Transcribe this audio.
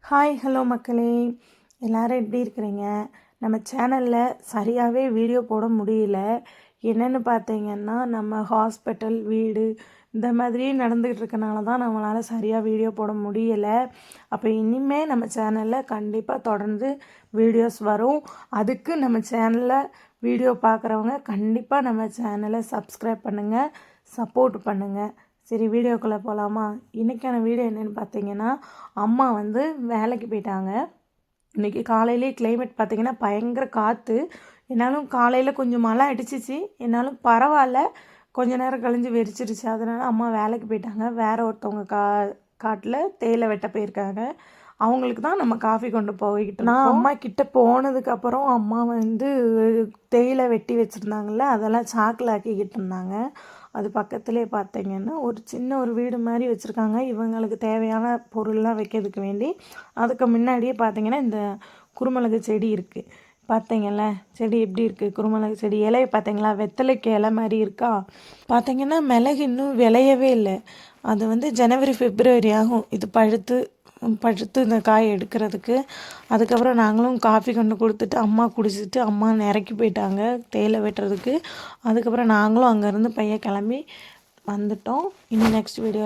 Hi hello மக்களே, எல்லோரும் எப்படி இருக்கிறீங்க? நம்ம சேனலில் சரியாகவே வீடியோ போட முடியல. என்னென்னு பார்த்தீங்கன்னா, நம்ம ஹாஸ்பிட்டல், வீடு இந்த மாதிரி நடந்துக்கிட்டு இருக்கனால தான் நம்மளால் சரியாக வீடியோ போட முடியலை. அப்போ இனிமேல் நம்ம சேனலில் கண்டிப்பாக தொடர்ந்து வீடியோஸ் வரும். அதுக்கு நம்ம சேனலில் வீடியோ பார்க்குறவங்க கண்டிப்பாக நம்ம சேனலை சப்ஸ்கிரைப் பண்ணுங்கள், சப்போர்ட் பண்ணுங்கள். சரி, வீடியோக்குள்ளே போகலாமா? இன்றைக்கான வீடியோ என்னென்னு பார்த்தீங்கன்னா, அம்மா வந்து வேலைக்கு போயிட்டாங்க. இன்றைக்கி காலையிலே கிளைமேட் பார்த்திங்கன்னா பயங்கர காற்று. என்னாலும் காலையில் கொஞ்சம் மழை அடிச்சிச்சு, என்னாலும் பரவாயில்ல, கொஞ்ச நேரம் கழிஞ்சு வெறிச்சிருச்சு. அதனால் அம்மா வேலைக்கு போயிட்டாங்க. வேறு ஒருத்தவங்க காட்டில் தேயிலை வெட்ட போயிருக்காங்க. அவங்களுக்கு தான் நம்ம காஃபி கொண்டு போய்கிட்டு நான் அம்மா கிட்ட போனதுக்கப்புறம் அம்மா வந்து தேயிலை வெட்டி வச்சுருந்தாங்கள்ல, அதெல்லாம் சாக்கில் ஆக்கிக்கிட்டு இருந்தாங்க. அது பக்கத்துலேயே பார்த்தீங்கன்னா ஒரு சின்ன ஒரு வீடு மாதிரி வச்சுருக்காங்க, இவங்களுக்கு தேவையான பொருள்லாம் வைக்கிறதுக்கு வேண்டி. அதுக்கு முன்னாடியே பார்த்தீங்கன்னா இந்த குருமிளகு செடி இருக்குது. பார்த்தீங்கள செடி எப்படி இருக்குது? குருமிளகு செடி இலையை பார்த்தீங்களா? வெத்தலைக்கு இலை மாதிரி இருக்கா? பார்த்தீங்கன்னா மிளகு இன்னும் விளையவே இல்லை. அது வந்து ஜனவரி பிப்ரவரி ஆகும் இது பழுத்து இந்த காய் எடுக்கிறதுக்கு. அதுக்கப்புறம் நாங்களும் காஃபி கொண்டு கொடுத்துட்டு அம்மா குடிச்சிட்டு அம்மா இறக்கி போயிட்டாங்க தேயிலை வெட்டுறதுக்கு. அதுக்கப்புறம் நாங்களும் அங்கேருந்து பையன் கிளம்பி வந்துட்டோம். இனி நெக்ஸ்ட் வீடியோ